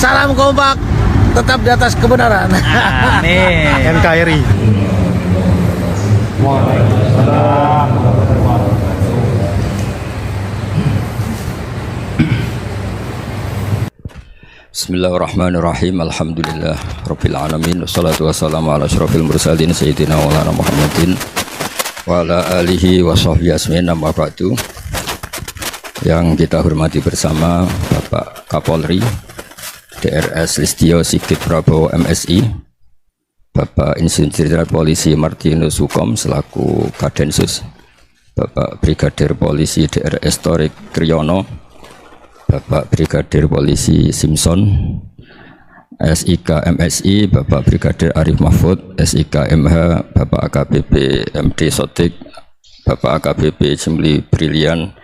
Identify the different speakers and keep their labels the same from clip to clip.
Speaker 1: Salam kompak, tetap di atas kebenaran.
Speaker 2: Amin.
Speaker 3: NKRI.
Speaker 4: Bismillahirrahmanirrahim. Alhamdulillah Rabbil alamin. Wassalatu wassalamu ala asyrafil mursalin Sayyidina Maulana Muhammadin wa ala alihi wa sahbihi asmin. Amma ba'du. Yang kita hormati bersama Bapak Kapolri DRS Listio Sigit Prabowo MSI, Bapak Insinyur Jenderal Polisi Martinus Hukom selaku Kadensus, Bapak Brigadir Polisi DRS Torik Kriyono, Bapak Brigadir Polisi Simpson, SIK MSI, Bapak Brigadir Arif Mahfud, SIK MH, Bapak AKBP MD Sotik, Bapak AKBP Jimli Brilian,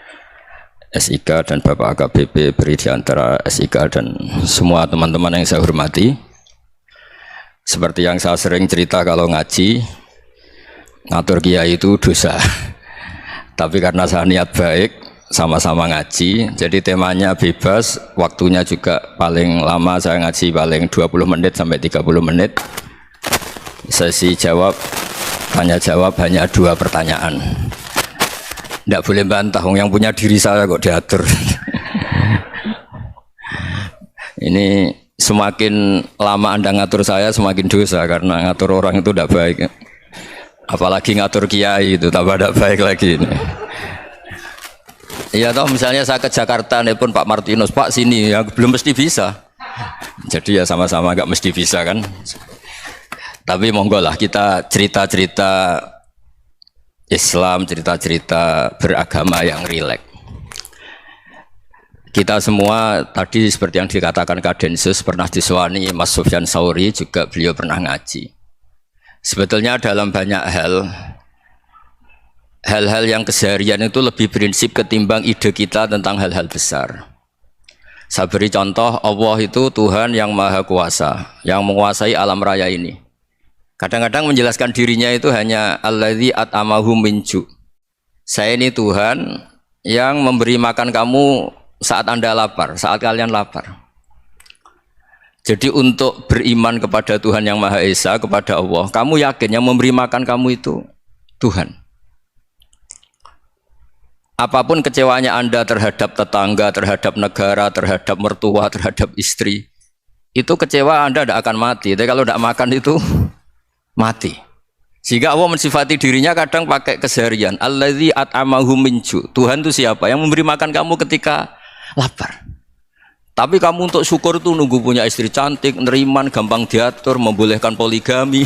Speaker 4: SIK, dan Bapak AKBP Beridiantara SIK, dan semua teman-teman yang saya hormati. Seperti yang saya sering cerita kalau ngaji, ngatur kiai itu dosa. Tapi karena saya niat baik, sama-sama ngaji, jadi temanya bebas, waktunya juga paling lama saya ngaji paling 20 menit sampai 30 menit. Sesi jawab, tanya jawab hanya 2 pertanyaan. Tidak boleh bantah, yang punya diri saya kok diatur. Ini semakin lama Anda ngatur saya semakin dosa, karena ngatur orang itu tidak baik. Apalagi ngatur kiai itu tambah tidak baik lagi ini. Iya toh, misalnya saya ke Jakarta nelpon Pak Martinus, Pak sini, ya belum mesti bisa. Jadi ya sama-sama nggak mesti bisa kan. Tapi monggo lah kita cerita-cerita Islam, cerita-cerita beragama yang rileks. Kita semua tadi seperti yang dikatakan Kadensus pernah disewani Mas Sufyan Sauri, juga beliau pernah ngaji. Sebetulnya dalam banyak hal-hal yang keseharian itu lebih prinsip ketimbang ide kita tentang hal-hal besar. Saya beri contoh, Allah itu Tuhan yang maha kuasa, yang menguasai alam raya ini. Kadang-kadang menjelaskan dirinya itu hanya alladzi at'amahum min ju'. Saya ini Tuhan yang memberi makan kamu saat Anda lapar, saat kalian lapar. Jadi untuk beriman kepada Tuhan yang Maha Esa, kepada Allah, kamu yakin yang memberi makan kamu itu Tuhan. Apapun kecewanya Anda terhadap tetangga, terhadap negara, terhadap mertua, terhadap istri, itu kecewa Anda tidak akan mati. Tapi kalau tidak makan itu mati. Sehingga Allah mensifati dirinya kadang pakai keseharian. Alladzi at'amahum min ju'. Tuhan itu siapa? Yang memberi makan kamu ketika lapar. Tapi kamu untuk syukur itu nunggu punya istri cantik, neriman, gampang diatur, membolehkan poligami.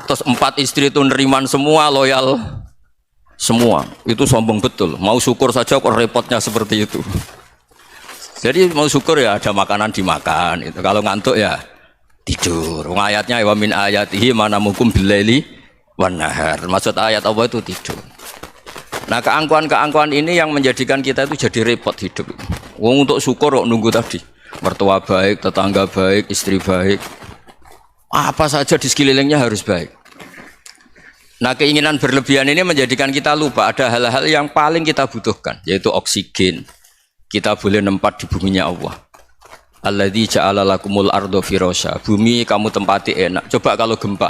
Speaker 4: Terus 4 istri itu neriman semua, loyal semua. Itu sombong betul. Mau syukur saja kok repotnya seperti itu. Jadi mau syukur ya ada makanan dimakan. Itu kalau ngantuk ya tidur. Ayatnya wa min ayatihi manamukum billaili wan nahar. Maksud ayat Allah itu tidur. Nah, keangkuhan-keangkuhan ini yang menjadikan kita itu jadi repot hidup. Wong untuk syukur kok nunggu tadi. Mertua baik, tetangga baik, istri baik. Apa saja di sekelilingnya harus baik. Nah, keinginan berlebihan ini menjadikan kita lupa ada hal-hal yang paling kita butuhkan, yaitu oksigen. Kita boleh nempat di buminya Allah. Alladzi ja'ala lakumul ardo firasya. Bumi kamu tempati enak. Coba kalau gempa.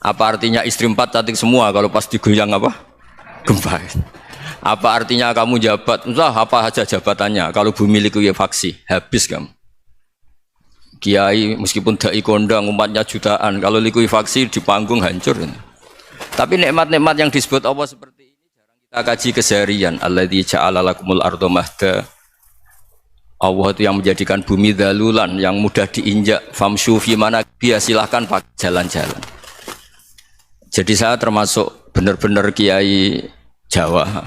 Speaker 4: Apa artinya istri 4 cantik semua kalau pas digoyang apa? Gempa. Apa artinya kamu jabat? Entah apa saja jabatannya. Kalau bumi likuifaksi, habis kamu. Kiai meskipun dai kondang umatnya jutaan, kalau likuifaksi di panggung hancur. Tapi nikmat-nikmat yang disebut Allah seperti ini jarang kita kaji keseharian. Alladzi ja'ala lakumul ardo mahda. Allah itu yang menjadikan bumi dalulan, yang mudah diinjak. Famshu fi manakibih, silahkan pakai jalan-jalan. Jadi saya termasuk benar-benar kiai Jawa.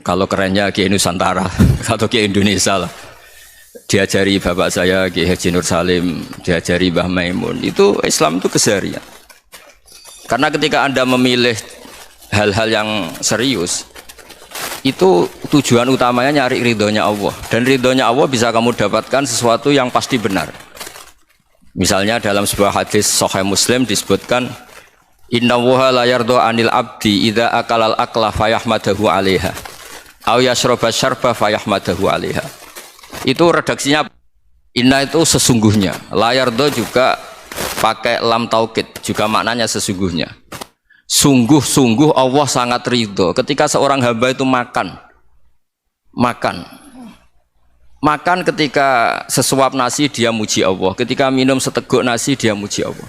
Speaker 4: Kalau kerennya Kiai Nusantara atau Kiai Indonesia lah. Diajari bapak saya Kiai Haji Nur Salim, diajari Mbah Maimun. Itu Islam itu keseharian. Karena ketika Anda memilih hal-hal yang serius, itu tujuan utamanya nyari ridhonya Allah. Dan ridhonya Allah bisa kamu dapatkan sesuatu yang pasti benar. Misalnya dalam sebuah hadis Sahih Muslim disebutkan, Inna wuha la yardo anil abdi idha akalal akla fayahmadahu alaiha aw yashroba syarba fayahmadahu alaiha. Itu redaksinya Inna itu sesungguhnya. Layar do juga pakai lam taukid, juga maknanya sesungguhnya. Sungguh-sungguh Allah sangat ridho ketika seorang hamba itu makan. Makan ketika sesuap nasi dia muji Allah, ketika minum seteguk nasi dia muji Allah.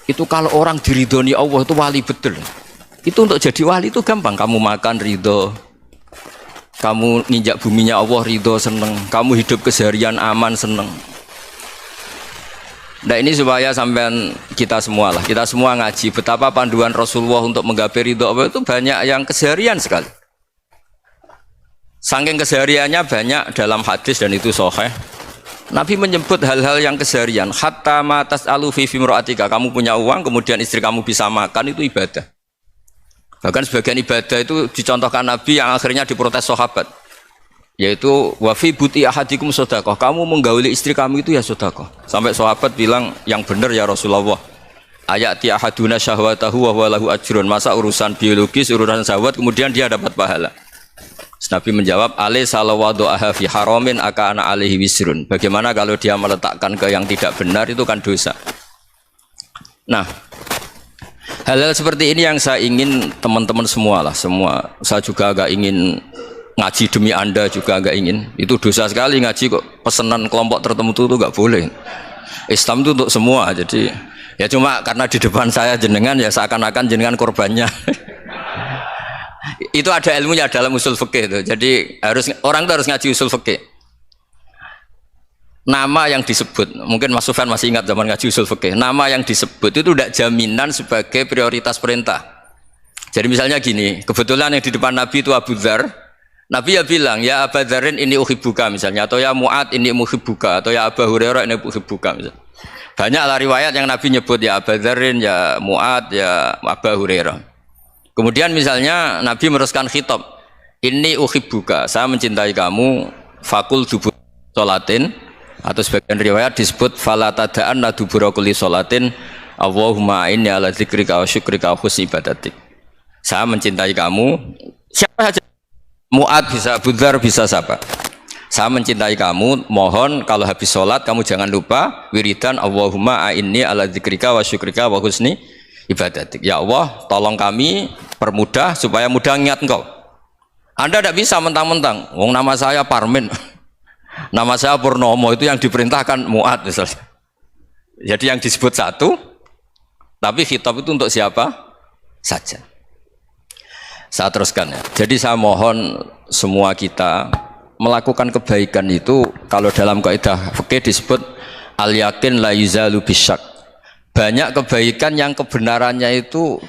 Speaker 4: Itu kalau orang diridhoni Allah itu wali betul. Itu untuk jadi wali itu gampang. Kamu makan ridho, kamu nginjak buminya Allah ridho seneng, kamu hidup keseharian aman seneng. Nah ini supaya sampean kita semua ngaji betapa panduan Rasulullah untuk menggapai ridho Allah itu banyak yang keseharian sekali. Saking kesehariannya banyak dalam hadis dan itu sahih. Nabi menyebut hal-hal yang keseharian. Hatta ma tas'alu fi imra'atika, kamu punya uang kemudian istri kamu bisa makan itu ibadah. Bahkan sebagian ibadah itu dicontohkan Nabi yang akhirnya diprotes sahabat. Yaitu wa fi buti ahadikum sedekah. Kamu menggauli istri kamu itu ya sedekah. Sampai sahabat bilang yang benar ya Rasulullah. Ayati ahaduna syahwatahu wa huwa lahu ajrun. Masa urusan biologis, urusan syahwat kemudian dia dapat pahala. Nabi menjawab, alaih salawadu'aha fi haramin aka'ana alaihi wisrun. Bagaimana kalau dia meletakkan ke yang tidak benar, itu kan dosa. Nah, hal-hal seperti ini yang saya ingin teman-teman semua lah, semua. Saya juga agak ingin ngaji demi Anda juga agak ingin. Itu dosa sekali ngaji kok pesanan kelompok tertentu itu gak boleh. Islam itu untuk semua, jadi ya cuma karena di depan saya jenengan ya seakan-akan jenengan korbannya. Itu ada ilmunya dalam usul fikih itu. Jadi orang itu harus ngaji usul fikih. Nama yang disebut, mungkin Mas Sufyan masih ingat zaman ngaji usul fikih. Nama yang disebut itu tidak jaminan sebagai prioritas perintah. Jadi misalnya gini, kebetulan yang di depan Nabi itu Abu Dzar. Nabi ya bilang, ya Abu Dzarin ini uhibbuka misalnya, atau ya Mu'ad ini uhibbuka, atau ya Abu Hurairah ini uhibbuka misalnya. Banyaklah riwayat yang Nabi nyebut ya Abu Dzarin, ya Mu'ad, ya Abu Hurairah. Kemudian misalnya Nabi meneruskan khitab, ini uhibbuka, saya mencintai kamu, fakul dubur sholatin, atau sebagian riwayat disebut fala tada'anna dubura kulli sholatin Allahumma inni ala dzikrika wa syukrika wa husni ibadatik. Saya mencintai kamu, siapa saja, Mu'ad bisa, Abu Dzar bisa siapa. Saya mencintai kamu, mohon kalau habis sholat kamu jangan lupa wiridan Allahumma inni ala dzikrika wa syukrika wa husni ibadatik. Ya Allah, tolong kami permudah supaya mudah ingat engkau. Anda tidak bisa mentang-mentang, wong nama saya Parmin, nama saya Purnomo, itu yang diperintahkan Mu'ad misalnya. Jadi yang disebut satu, tapi khitab itu untuk siapa saja. Saya teruskan ya. Jadi saya mohon semua kita melakukan kebaikan itu, kalau dalam kaidah fikih disebut al yakin la yuzalu bisyak. Banyak kebaikan yang kebenarannya itu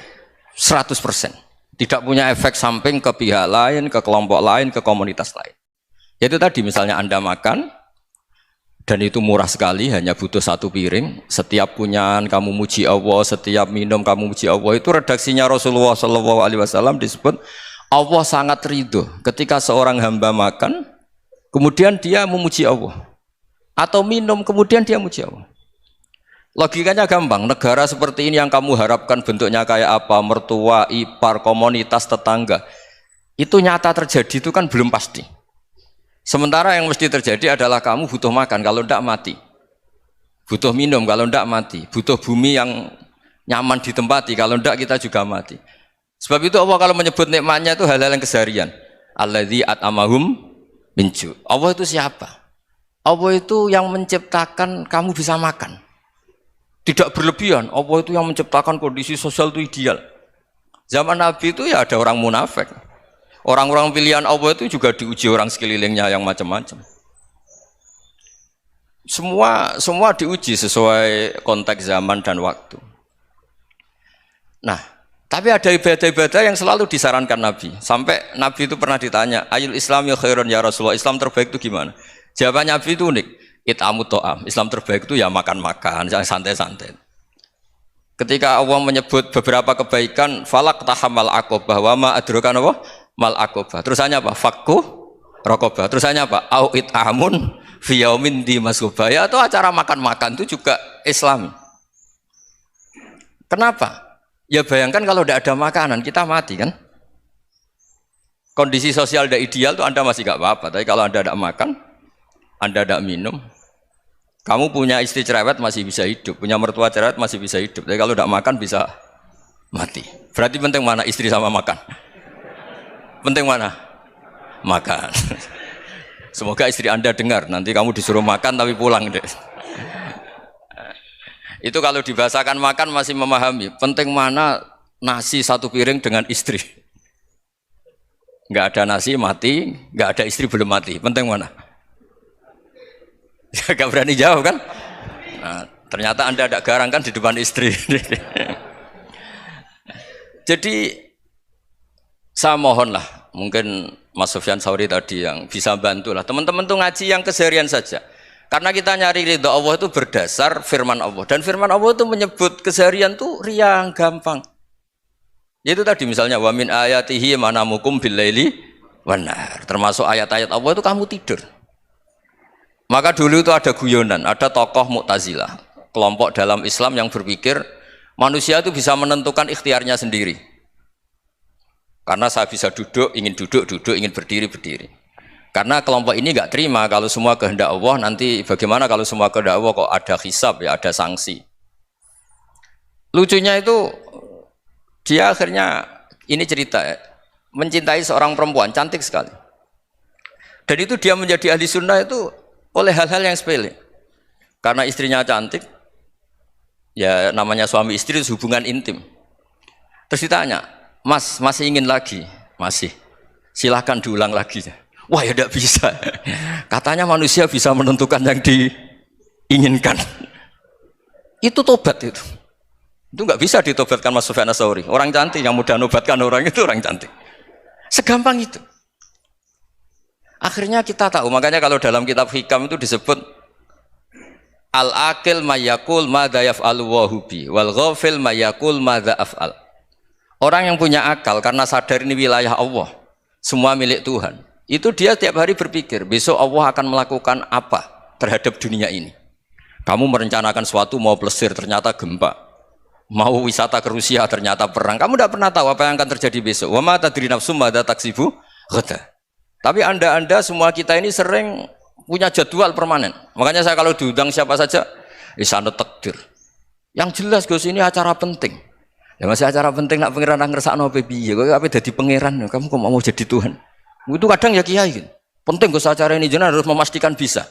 Speaker 4: 100%. Tidak punya efek samping ke pihak lain, ke kelompok lain, ke komunitas lain. Yaitu tadi misalnya Anda makan, dan itu murah sekali, hanya butuh satu piring. Setiap kunyahan kamu muji Allah, setiap minum kamu muji Allah. Itu redaksinya Rasulullah SAW disebut, Allah sangat ridho ketika seorang hamba makan, kemudian dia memuji Allah. Atau minum, kemudian dia muji Allah. Logikanya gampang, negara seperti ini yang kamu harapkan bentuknya kayak apa, mertua, ipar, komunitas, tetangga, itu nyata terjadi itu kan belum pasti. Sementara yang mesti terjadi adalah kamu butuh makan, kalau tidak mati. Butuh minum, kalau tidak mati. Butuh bumi yang nyaman ditempati, kalau tidak kita juga mati. Sebab itu Allah kalau menyebut nikmatnya itu hal-hal yang keseharian. Alladzi at'amahum min ju'. Allah itu siapa? Allah itu yang menciptakan kamu bisa makan. Tidak berlebihan, Allah itu yang menciptakan kondisi sosial itu ideal. Zaman Nabi itu ya ada orang munafik. Orang-orang pilihan Allah itu juga diuji orang sekelilingnya yang macam-macam. Semua diuji sesuai konteks zaman dan waktu. Nah, tapi ada ibadah-ibadah yang selalu disarankan Nabi. Sampai Nabi itu pernah ditanya, ayul Islam ya khairun ya Rasulullah, Islam terbaik itu gimana? Jawaban Nabi itu unik. It'amu to'am, Islam terbaik itu ya makan-makan, santai-santai. Ketika Allah menyebut beberapa kebaikan, falak tahamal akobah, wa ma adrokan apa? Mal akobah. Terusannya apa? Fakku rokobah. Terusannya apa? Au it'amun fiyaumin di masubah. Ya itu acara makan-makan itu juga Islam. Kenapa? Ya bayangkan kalau tidak ada makanan, kita mati kan? Kondisi sosial tidak ideal itu Anda masih gak apa-apa, tapi kalau Anda tidak makan, Anda tidak minum, Kamu punya istri cerewet masih bisa hidup, punya mertua cerewet masih bisa hidup. Tapi kalau tidak makan bisa mati. Berarti penting mana istri sama makan? Penting mana? Makan. Semoga istri Anda dengar. Nanti kamu disuruh makan tapi pulang deh. Itu kalau dibahasakan makan masih memahami. Penting mana nasi satu piring dengan istri. Nggak ada nasi mati, nggak ada istri belum mati. Penting mana? Gak berani jawab kan? Nah, ternyata Anda ada garang kan di depan istri. Jadi saya mohonlah, mungkin Mas Sufyan Sauri tadi yang bisa bantulah teman-teman tuh ngaji yang keseharian saja. Karena kita nyari ridho Allah itu berdasar firman Allah, dan firman Allah itu menyebut keseharian tuh riang gampang. Yaitu tadi misalnya wa min ayatihi manamukum billaili wan nahar. Termasuk ayat-ayat Allah itu kamu tidur. Maka dulu itu ada guyonan, ada tokoh Mu'tazilah, kelompok dalam Islam yang berpikir manusia itu bisa menentukan ikhtiarnya sendiri. Karena saya bisa duduk, duduk, ingin berdiri, berdiri. Karena kelompok ini nggak terima kalau semua kehendak Allah, nanti bagaimana kalau semua kehendak Allah kok ada hisab, ya ada sanksi. Lucunya itu dia akhirnya, ini cerita ya, mencintai seorang perempuan cantik sekali. Dan itu dia menjadi ahli sunnah itu oleh hal-hal yang sepele. Karena istrinya cantik, ya namanya suami istri itu hubungan intim. Terus ditanya, Mas, masih ingin lagi? Masih. Silahkan diulang lagi. Wah ya tidak bisa. Katanya manusia bisa menentukan yang diinginkan. Itu tobat itu. Itu nggak bisa ditobatkan Mas Sufyan Ats-Tsauri. Orang cantik yang mudah nobatkan orang itu orang cantik. Segampang itu. Akhirnya kita tahu, makanya kalau dalam kitab hikam itu disebut al-aqil mayakul madza yaf'alu wa hubi wal ghafil mayakul madza af'al. Orang yang punya akal karena sadar ini wilayah Allah, semua milik Tuhan. Itu dia tiap hari berpikir, besok Allah akan melakukan apa terhadap dunia ini. Kamu merencanakan suatu mau plesir ternyata gempa. Mau wisata ke Rusia ternyata perang. Kamu tidak pernah tahu apa yang akan terjadi besok. Wa ma tadri nafsum madza taksibu ghadan. Tapi anda semua kita ini sering punya jadwal permanen. Makanya saya kalau diundang siapa saja, sana takdir. Yang jelas Gus ini acara penting. Ya masih acara penting nak pangeran ngersakno piye? Kowe ape dadi pangeran? Kamu kok mau jadi Tuhan? Itu kadang ya kiai. Penting Gus acara ini jenengan harus memastikan bisa.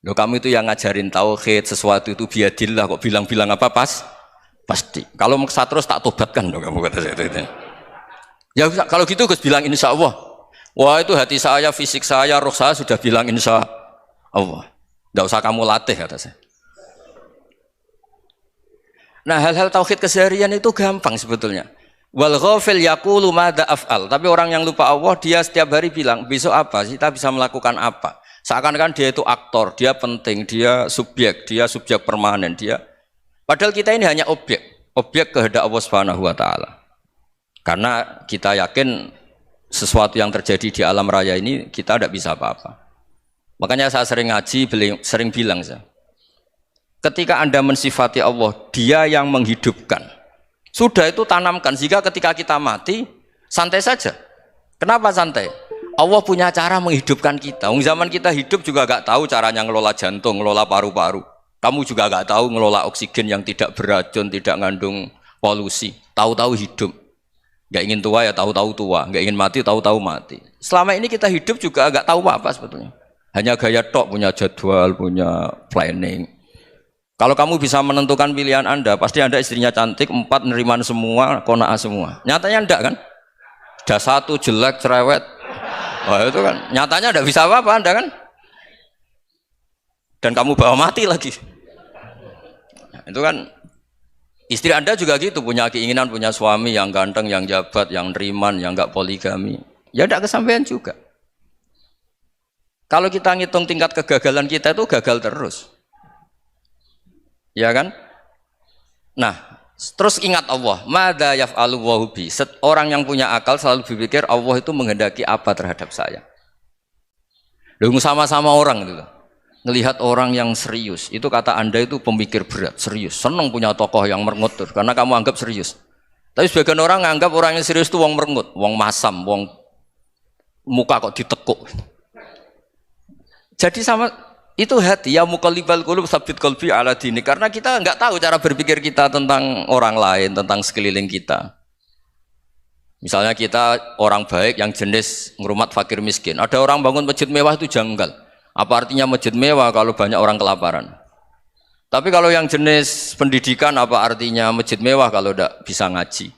Speaker 4: Loh kamu itu yang ngajarin tauhid, sesuatu itu biadillah kok bilang-bilang apa pasti. Kalau maksa terus tak tobatkan loh kamu kata saya itu. Ya kalau gitu Gus bilang insya Allah. Wah itu hati saya, fisik saya, roh saya sudah bilang insya Allah. Tidak usah kamu latih kata saya. Nah hal-hal tauhid keseharian itu gampang sebetulnya. Wal ghafil yaqulu madza af'al. Tapi orang yang lupa Allah dia setiap hari bilang besok apa? Kita bisa melakukan apa? Seakan-akan dia itu aktor, dia penting, dia subjek permanen, dia. Padahal kita ini hanya objek kehendak Allah Subhanahu wa taala. Karena kita yakin sesuatu yang terjadi di alam raya ini kita tidak bisa apa-apa. Makanya saya sering ngaji, sering bilang saya, ketika Anda mensifati Allah, Dia yang menghidupkan. Sudah itu tanamkan, sehingga ketika kita mati, santai saja. Kenapa santai? Allah punya cara menghidupkan kita. Zaman kita hidup juga gak tahu caranya ngelola jantung, ngelola paru-paru. Kamu juga gak tahu ngelola oksigen yang tidak beracun, tidak ngandung polusi. Tahu-tahu hidup. Gak ingin tua ya tahu-tahu tua, gak ingin mati tahu-tahu mati. Selama ini kita hidup juga gak tahu apa sebetulnya. Hanya gaya tok, punya jadwal, punya planning. Kalau kamu bisa menentukan pilihan Anda, pasti Anda istrinya cantik, 4 neriman semua, kona'ah semua. Nyatanya enggak kan? Sudah 1 jelek, cerewet. Wah itu kan, nyatanya enggak bisa apa-apa Anda kan? Dan kamu bawa mati lagi. Nah, itu kan, istri Anda juga gitu, punya keinginan, punya suami yang ganteng, yang jabat, yang neriman, yang enggak poligami. Ya enggak kesampaian juga. Kalau kita ngitung tingkat kegagalan kita itu gagal terus. Ya kan? Nah, terus ingat Allah, madza yaf'alu wa bi. Orang yang punya akal selalu berpikir Allah itu menghendaki apa terhadap saya. Loh sama-sama orang itu. Ngelihat orang yang serius, itu kata Anda itu pemikir berat, serius. Senang punya tokoh yang merengut karena kamu anggap serius. Tapi sebagian orang anggap orang yang serius itu wong merengut, wong masam, wong muka kok ditekuk. Jadi sama Itu hati, ya muqallibal qulub tsabbit qalbi ala dinik. Karena kita nggak tahu cara berpikir kita tentang orang lain, tentang sekeliling kita. Misalnya kita orang baik yang jenis ngrumat fakir miskin. Ada orang bangun masjid mewah itu janggal. Apa artinya masjid mewah kalau banyak orang kelaparan? Tapi kalau yang jenis pendidikan, apa artinya masjid mewah kalau tidak bisa ngaji?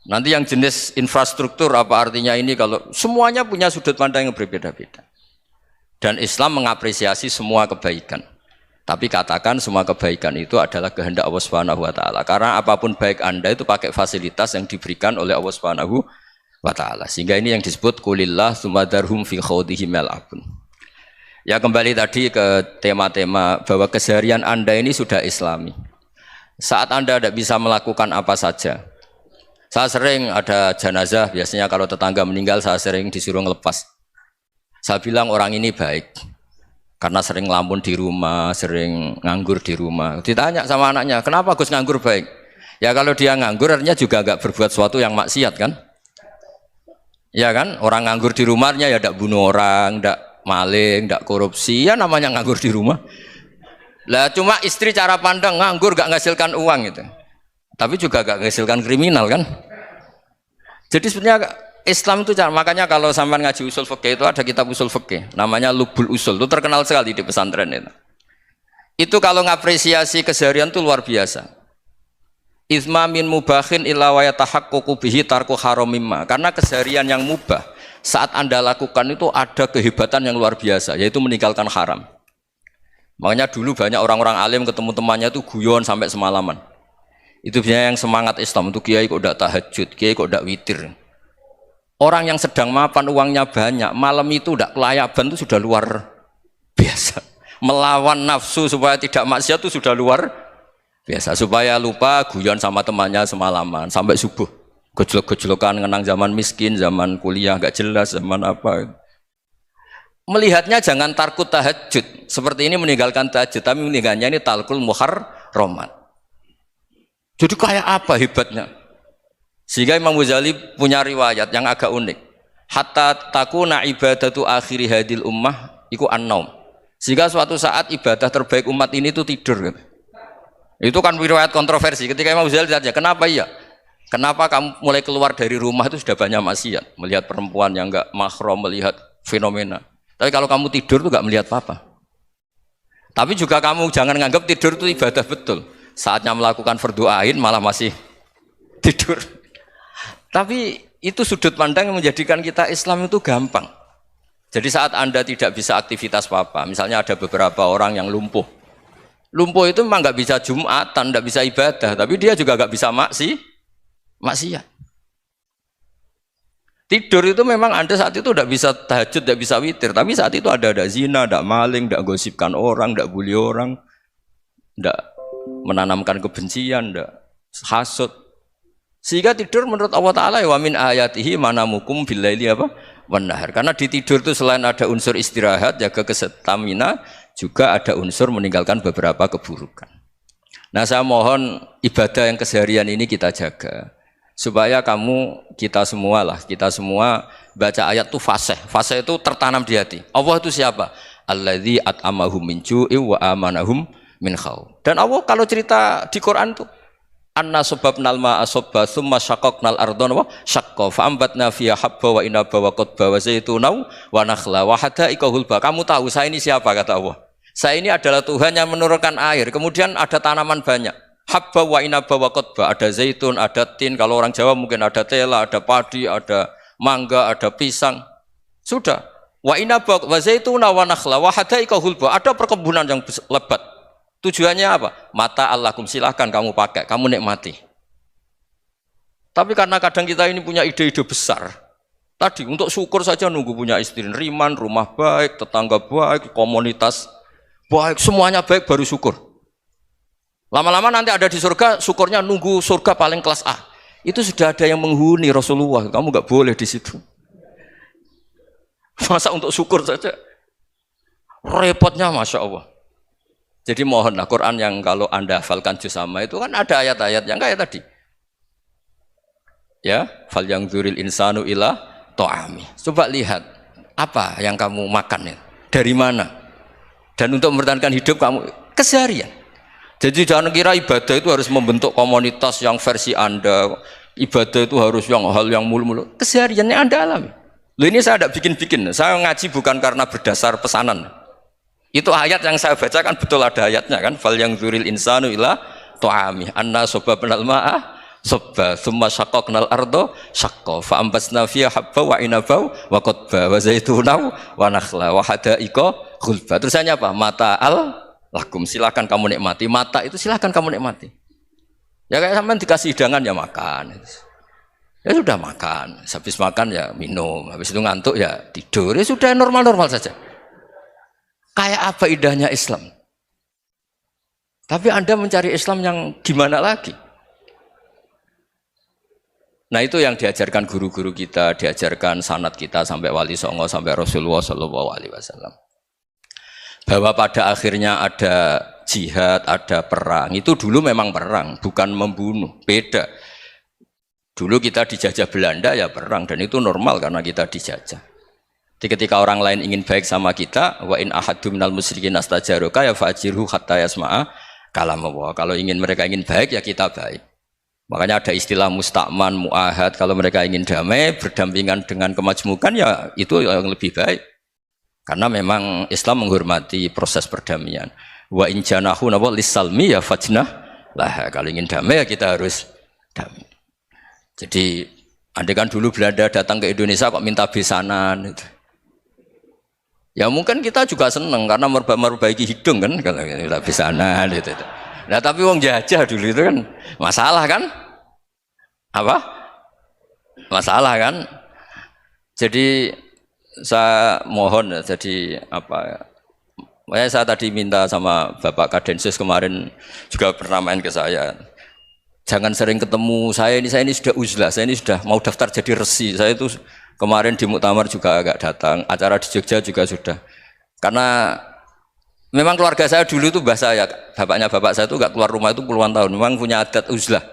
Speaker 4: Nanti yang jenis infrastruktur, apa artinya ini kalau semuanya punya sudut pandang yang berbeda-beda. Dan Islam mengapresiasi semua kebaikan. Tapi katakan semua kebaikan itu adalah kehendak Allah Subhanahu wa taala. Karena apapun baik Anda itu pakai fasilitas yang diberikan oleh Allah Subhanahu wa taala. Sehingga ini yang disebut qulillah tsumma darhum fi khawdihim yal'abun. Ya kembali tadi ke tema-tema bahwa keseharian Anda ini sudah Islami. Saat Anda tidak bisa melakukan apa saja. Saya sering ada jenazah, biasanya kalau tetangga meninggal saya sering disuruh ngelepas. Saya bilang orang ini baik karena sering ngelamun di rumah, sering nganggur di rumah. Ditanya sama anaknya, kenapa Gus nganggur baik? Ya kalau dia nganggur artinya juga agak berbuat sesuatu yang maksiat kan? Ya kan, orang nganggur di rumahnya ya tidak bunuh orang, tidak maling, tidak korupsi, ya namanya nganggur di rumah. Lah cuma istri cara pandang nganggur gak menghasilkan uang gitu. Tapi juga gak menghasilkan kriminal kan? Jadi sebenarnya Islam itu makanya kalau sampai ngaji usul fikih itu ada kitab usul fikih namanya Lubul Usul, itu terkenal sekali di pesantren itu. Itu kalau ngapresiasi keseharian itu luar biasa. Izma min mubahin illa wa yatahaqqaqu bihi tarku haramimma. Karena keseharian yang mubah saat Anda lakukan itu ada kehebatan yang luar biasa, yaitu meninggalkan haram. Makanya dulu banyak orang-orang alim ketemu temannya itu guyon sampai semalaman. Itu biasanya yang semangat Islam itu kiai kok tidak tahajud, kiai kok tidak witir. Orang yang sedang mapan uangnya banyak, malam itu tidak kelayaban itu sudah luar biasa. Melawan nafsu supaya tidak maksiat itu sudah luar biasa. Supaya lupa guyon sama temannya semalaman sampai subuh. Gejolok-gejolokan ngenang zaman miskin, zaman kuliah nggak jelas, zaman apa. Melihatnya jangan tarkut tahajud. Seperti ini meninggalkan tahajud, tapi meninggalnya ini talkul muharramat. Jadi kayak apa hebatnya? Sehingga Imam Ghazali punya riwayat yang agak unik. Hatta takuna ibadatu akhiri hadil ummah iku an-naum. Sehingga suatu saat ibadah terbaik umat ini itu tidur gitu. Itu kan riwayat kontroversi. Ketika Imam Ghazali tanya, kenapa iya? Kenapa kamu mulai keluar dari rumah itu sudah banyak maksiat? Melihat perempuan yang enggak mahram, melihat fenomena. Tapi kalau kamu tidur itu enggak melihat apa-apa. Tapi juga kamu jangan nganggap tidur itu ibadah betul. Saatnya melakukan fardu ain malah masih tidur. Tapi itu sudut pandang yang menjadikan kita Islam itu gampang. Jadi saat Anda tidak bisa aktivitas apa-apa, misalnya ada beberapa orang yang lumpuh. Lumpuh itu memang nggak bisa Jumatan, nggak bisa ibadah, tapi dia juga nggak bisa maksiat. Tidur itu memang Anda saat itu nggak bisa tahajud, nggak bisa witir, tapi saat itu ada zina, ada maling, nggak gosipkan orang, nggak bully orang, nggak menanamkan kebencian, nggak hasud. Sehingga tidur menurut Allah Ta'ala wa min ayatihi manamukum billaili apa? Wan-nahar. Karena di tidur itu selain ada unsur istirahat, jaga kestamina, juga ada unsur meninggalkan beberapa keburukan. Nah saya mohon ibadah yang keseharian ini kita jaga. Supaya kita semua baca ayat itu fasih. Fasih itu tertanam di hati. Allah itu siapa? Alladzi at'amahum min ju'i wa amanahum min khauf. Dan Allah kalau cerita di Quran itu anna sababnal ma'a sabba thumma syaqaqnal ardha wa syaqqa fa ambatna fiha habba wa inaba wa qadba wa zaituna wa nakhla wa hadaika hulba. Kamu tahu saya ini siapa kata Allah? Saya ini adalah Tuhan yang menurunkan air. Kemudian ada tanaman banyak. Habba wa inaba wa qadba, ada zaitun, ada tin, kalau orang Jawa mungkin ada tela, ada padi, ada mangga, ada pisang. Sudah. Wa inaba wa zaituna wa nakhla wa hadaika hulba. Ada perkebunan yang lebat. Tujuannya apa? Mata Allahkum, silahkan kamu pakai, kamu nikmati. Tapi karena kadang kita ini punya ide-ide besar. Tadi untuk syukur saja nunggu punya istri riman, rumah baik, tetangga baik, komunitas baik, semuanya baik baru syukur. Lama-lama nanti ada di surga, syukurnya nunggu surga paling kelas A. Itu sudah ada yang menghuni Rasulullah, kamu nggak boleh di situ. Masa untuk syukur saja? Repotnya Masya Allah. Jadi mohonlah Quran yang kalau Anda hafalkan juz sama itu kan ada ayat-ayat yang kayak tadi. Ya, fal yang dzuril insanu ila ta'ami. Coba lihat apa yang kamu makan ya. Dari mana? Dan untuk mempertahankan hidup kamu keseharian. Jadi jangan kira ibadah itu harus membentuk komunitas yang versi Anda. Ibadah itu harus hal yang mulu-mulu. Kesehariannya Anda alami. Loh, ini saya tidak bikin-bikin. Saya ngaji bukan karena berdasar pesanan. Itu ayat yang saya baca kan betul ada ayatnya kan. Fal yang dzuril insanu ila ta'ami anna sababnal ma'a sabba thumma syaqqaqnal ardo syaqqa fa ambasna fiha habba wa inaba wa qadba wa zaituna wa nakhla wa hadaiqa khulba. Terusannya apa? Mata'al lakum, silakan kamu nikmati. Mata itu silakan kamu nikmati. Ya kayak sampean dikasih hidangan ya makan. Ya sudah makan, habis makan ya minum, habis itu ngantuk ya tidur. Ya sudah normal-normal saja. Kayak apa indahnya Islam? Tapi Anda mencari Islam yang gimana lagi? Nah itu yang diajarkan guru-guru kita, diajarkan sanad kita sampai Wali Songo, sampai Rasulullah SAW. Bahwa pada akhirnya ada jihad, ada perang. Itu dulu memang perang, bukan membunuh, beda. Dulu kita dijajah Belanda ya perang, dan itu normal karena kita dijajah. Jadi ketika orang lain ingin baik sama kita, wa in ahadum minal musyrikin astajaruka ya fa'jirhu hatta yasma'a kalam Allah. Kalau mereka ingin baik ya kita baik. Makanya ada istilah musta'man, mu'ahad. Kalau mereka ingin damai, berdampingan dengan kemajmukan ya itu yang lebih baik. Karena memang Islam menghormati proses perdamaian. Wa in janahu nawa lisalmi ya fajnah lah. Kalau ingin damai ya kita harus damai. Jadi andai kan dulu Belanda datang ke Indonesia kok minta besanan itu. Ya mungkin kita juga seneng karena memperbaiki hidung kan kalau minta besanan itu. Nah tapi wong jajah dulu itu kan masalah kan? Apa? Masalah kan? Jadi saya mohon jadi apa? Saya tadi minta sama Bapak Kadensus kemarin juga pernah main ke saya. Jangan sering ketemu saya ini sudah uzlah, saya ini sudah mau daftar jadi resi. Saya itu kemarin di muktamar juga agak datang, acara di Jogja juga sudah. Karena memang keluarga saya dulu itu bahasa ya, bapaknya bapak saya itu gak keluar rumah itu puluhan tahun, memang punya adat uzlah.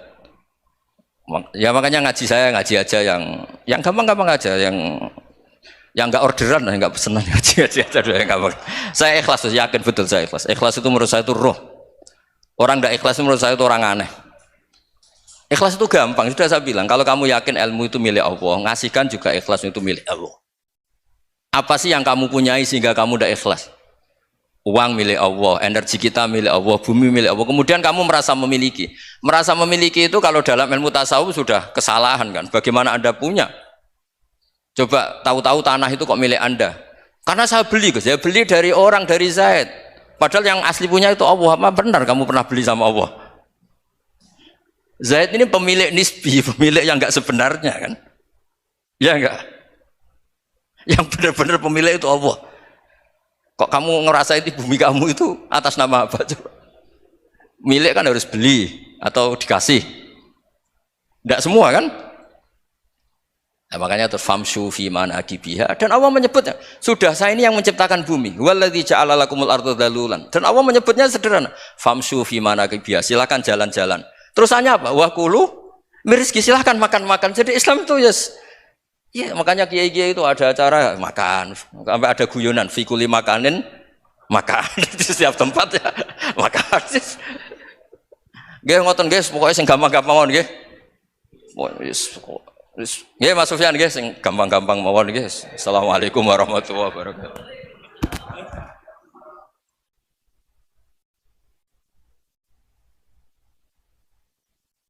Speaker 4: Ya makanya ngaji saya ngaji aja yang gampang-gampang aja, yang nggak orderan, nggak pesenan ngaji aja dulu yang gampang. Saya ikhlas, yakin betul saya ikhlas. Ikhlas itu menurut saya itu roh. Orang nggak ikhlas menurut saya itu orang aneh. Ikhlas itu gampang, sudah saya bilang. Kalau kamu yakin ilmu itu milik Allah, ngasihkan juga ikhlas itu milik Allah. Apa sih yang kamu punyai sehingga kamu tidak ikhlas? Uang milik Allah, energi kita milik Allah, bumi milik Allah. Kemudian kamu merasa memiliki. Merasa memiliki itu kalau dalam ilmu tasawuf sudah kesalahan kan. Bagaimana Anda punya? Coba tahu-tahu tanah itu kok milik Anda. Karena saya beli, saya beli dari orang, dari Zaid. Padahal yang asli punya itu Allah. Apa benar kamu pernah beli sama Allah? Zaid ini pemilik nisbi, pemilik yang enggak sebenarnya kan? Ya enggak? Yang benar-benar pemilik itu Allah. Kok kamu ngerasa itu bumi kamu itu atas nama apa coba? Milik kan harus beli atau dikasih. Enggak semua kan? Nah, makanya terus famshu fi manakibiha, dan Allah menyebutnya, sudah saya ini yang menciptakan bumi. Waladzi ja'ala lakumul arda dalulan. Dan Allah menyebutnya sederhana, famshu fi manakibiha, silakan jalan-jalan. Terusannya apa? Wa kulu mirizki, silahkan makan-makan. Jadi Islam itu ya makanya kiai-kiai itu ada acara makan, sampai ada guyonan fikuli makanin makan di setiap tempat ya makan. Nggih ngoten guys, pokoknya sing gampang-gampang mawon nggih. Nggih Mas Sufyan nggih sing gampang-gampang mawon nggih. Assalamualaikum warahmatullahi wabarakatuh.